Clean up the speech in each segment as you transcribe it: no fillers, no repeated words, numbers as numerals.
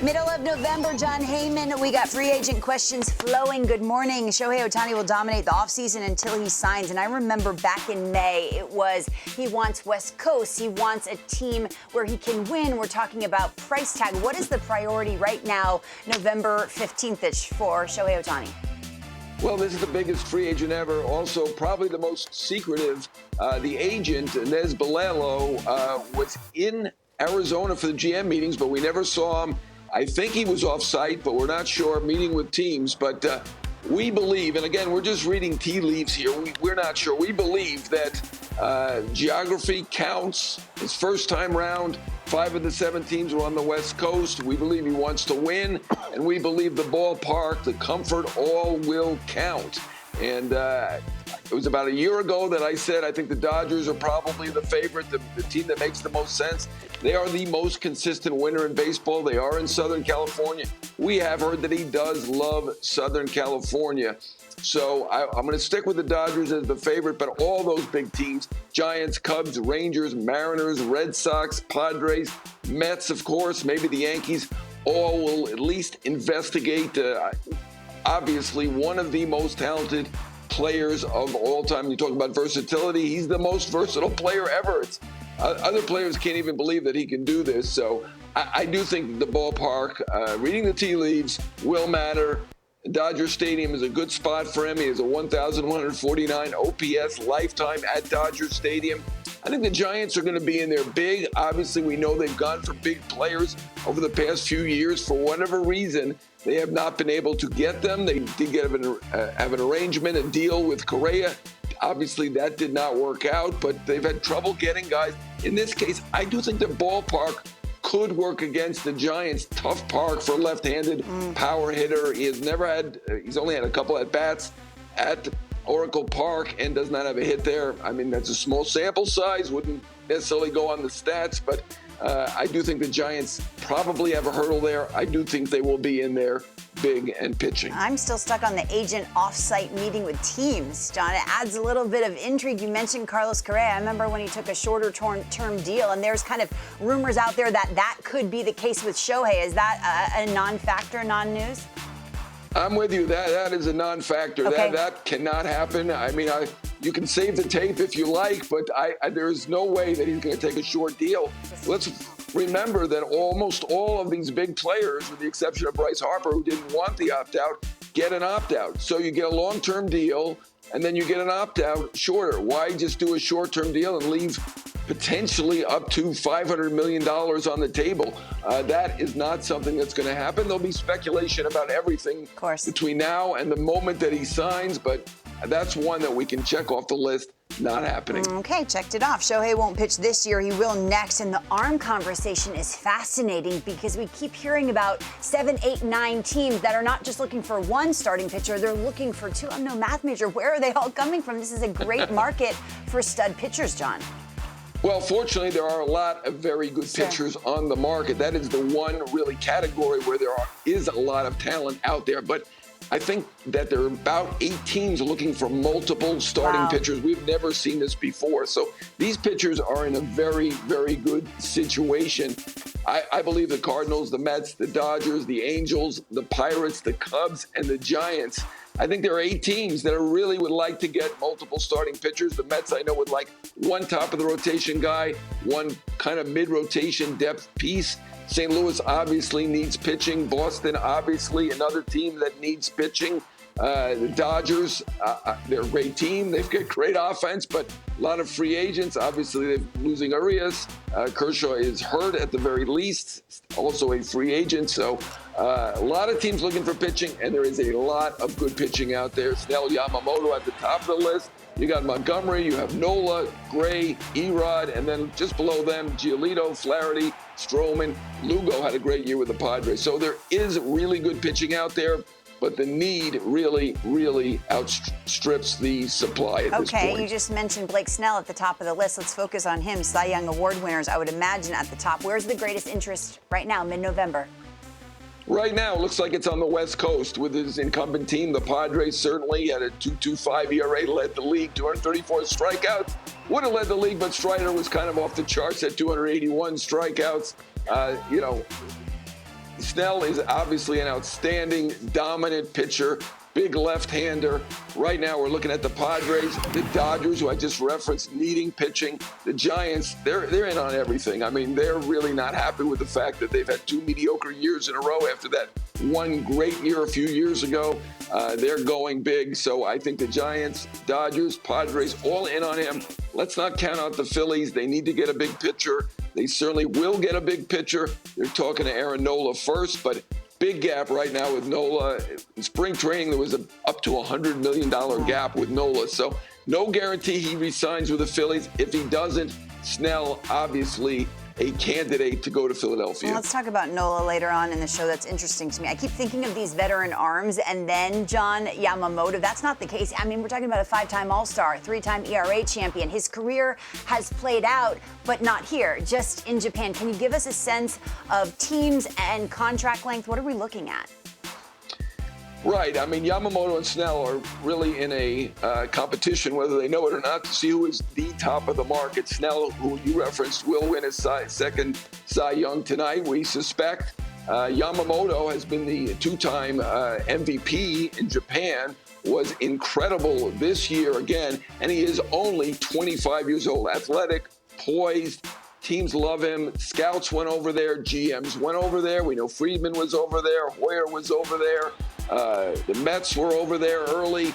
Middle of November, Jon Heyman. We got free agent questions flowing. Good morning. Shohei Ohtani will dominate the offseason until he signs. And I remember back in May, it was he wants West Coast. He wants a team where he can win. We're talking about price tag. What is the priority right now, November 15th-ish for Shohei Ohtani? Well, this is the biggest free agent ever. Also, probably the most secretive. The agent, Nez Balelo, was in Arizona for the GM meetings, but we never saw him. I think he was off-site, but we're not sure, meeting with teams. But we believe, and again, we're just reading tea leaves here. We're not sure. We believe that geography counts. His first time round, 5 of the 7 teams were on the West Coast. We believe he wants to win, and we believe the ballpark, the comfort, all will count. And it was about a year ago that I said I think the Dodgers are probably the favorite, the team that makes the most sense. They are the most consistent winner in baseball. They are in Southern California. We have heard that he does love Southern California. So I'm going to stick with the Dodgers as the favorite, but all those big teams, Giants, Cubs, Rangers, Mariners, Red Sox, Padres, Mets, of course, maybe the Yankees, all will at least investigate. Obviously, one of the most talented players of all time. You talk about versatility. He's the most versatile player ever. Other players can't even believe that he can do this. So I do think the ballpark, reading the tea leaves, will matter. Dodger Stadium is a good spot for him. He has a 1,149 OPS lifetime at Dodger Stadium. I think the Giants are going to be in there big. Obviously, we know they've gone for big players over the past few years. For whatever reason, they have not been able to get them. They did have an arrangement, a deal with Correa. Obviously, that did not work out, but they've had trouble getting guys. In this case, I do think the ballpark could work against the Giants. Tough park for a left-handed power hitter. He's only had a couple at bats at Oracle Park and does not have a hit there. I mean, that's a small sample size, wouldn't necessarily go on the stats, but I do think the Giants probably have a hurdle there. I do think they will be in there big and pitching. I'm still stuck on the agent off-site meeting with teams, John. It adds a little bit of intrigue. You mentioned Carlos Correa. I remember when he took a shorter term deal, and there's kind of rumors out there that that could be the case with Shohei. Is that a non-factor, non-news? I'm with you. That is a non-factor. Okay. That cannot happen. I mean, you can save the tape if you like, but there's no way that he's going to take a short deal. Let's remember that almost all of these big players, with the exception of Bryce Harper, who didn't want the opt-out, get an opt-out. So you get a long-term deal, and then you get an opt-out shorter. Why just do a short-term deal and leave potentially up to $500 million on the table? That is not something that's going to happen. There'll be speculation about everything between now and the moment that he signs, but that's one that we can check off the list. Not happening. Okay, checked it off. Shohei won't pitch this year. He will next. And the arm conversation is fascinating because we keep hearing about 7, 8, 9 teams that are not just looking for one starting pitcher. They're looking for 2. I'm no math major. Where are they all coming from? This is a great market for stud pitchers, John. Well, fortunately, there are a lot of very good pitchers on the market. That is the one really category where there is a lot of talent out there. But I think that there are about 8 teams looking for multiple starting pitchers. We've never seen this before. So these pitchers are in a very, very good situation. I believe the Cardinals, the Mets, the Dodgers, the Angels, the Pirates, the Cubs, and the Giants. I think there are 8 teams that really would like to get multiple starting pitchers. The Mets, I know, would like one top-of-the-rotation guy, one kind of mid-rotation depth piece. St. Louis obviously needs pitching. Boston, obviously, another team that needs pitching. The Dodgers, they're a great team. They've got great offense, but a lot of free agents. Obviously, they're losing Urias. Kershaw is hurt at the very least, also a free agent. So a lot of teams looking for pitching, and there is a lot of good pitching out there. Snell, Yamamoto at the top of the list. You got Montgomery, you have Nola, Gray, Erod, and then just below them, Giolito, Flaherty, Stroman. Lugo had a great year with the Padres. So there is really good pitching out there, but the need really, really outstrips the supply at this point. Okay, you just mentioned Blake Snell at the top of the list. Let's focus on him. Cy Young Award winners, I would imagine, at the top. Where's the greatest interest right now, mid-November? Right now, it looks like it's on the West Coast with his incumbent team. The Padres certainly had a 2.25 ERA, led the league, 234 strikeouts. Would have led the league, but Strider was kind of off the charts at 281 strikeouts. Snell is obviously an outstanding, dominant pitcher, big left-hander. Right now, we're looking at the Padres, the Dodgers, who I just referenced, needing pitching. The Giants, they're in on everything. I mean, they're really not happy with the fact that they've had 2 mediocre years in a row after that one great year a few years ago. They're going big. So I think the Giants, Dodgers, Padres, all in on him. Let's not count out the Phillies. They need to get a big pitcher. They certainly will get a big pitcher. They're talking to Aaron Nola first, but big gap right now with Nola. In spring training, there was up to $100 million gap with Nola. So no guarantee he resigns with the Phillies. If he doesn't, Snell, obviously a candidate to go to Philadelphia. Well, let's talk about Nola later on in the show. That's interesting to me. I keep thinking of these veteran arms and then Jon Yamamoto. That's not the case. I mean, we're talking about a 5-time All-Star, 3-time ERA champion. His career has played out, but not here, just in Japan. Can you give us a sense of teams and contract length? What are we looking at? Right. I mean, Yamamoto and Snell are really in a competition, whether they know it or not, to see who is the top of the market. Snell, who you referenced, will win his second Cy Young tonight, we suspect. Yamamoto has been the 2-time MVP in Japan, was incredible this year again, and he is only 25 years old. Athletic, poised. Teams love him. Scouts went over there. GMs went over there. We know Friedman was over there. Hoyer was over there. The Mets were over there early.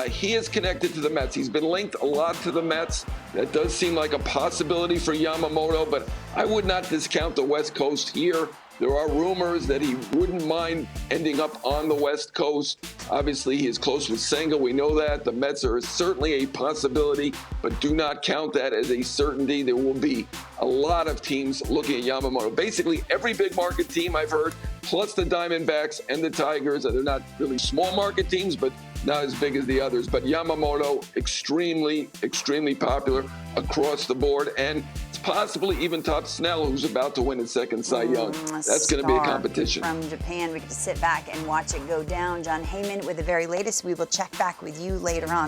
He is connected to the Mets. He's been linked a lot to the Mets. That does seem like a possibility for Yamamoto, but I would not discount the West Coast here. There are rumors that he wouldn't mind ending up on the West Coast. Obviously, he is close with Senga. We know that. The Mets are certainly a possibility, but do not count that as a certainty. There will be a lot of teams looking at Yamamoto. Basically, every big market team I've heard, plus the Diamondbacks and the Tigers. They're not really small market teams, but not as big as the others. But Yamamoto, extremely, extremely popular across the board. And it's possibly even top Snell, who's about to win his second Cy Young. That's going to be a competition. From Japan, we get to sit back and watch it go down. Jon Heyman with the very latest. We will check back with you later on.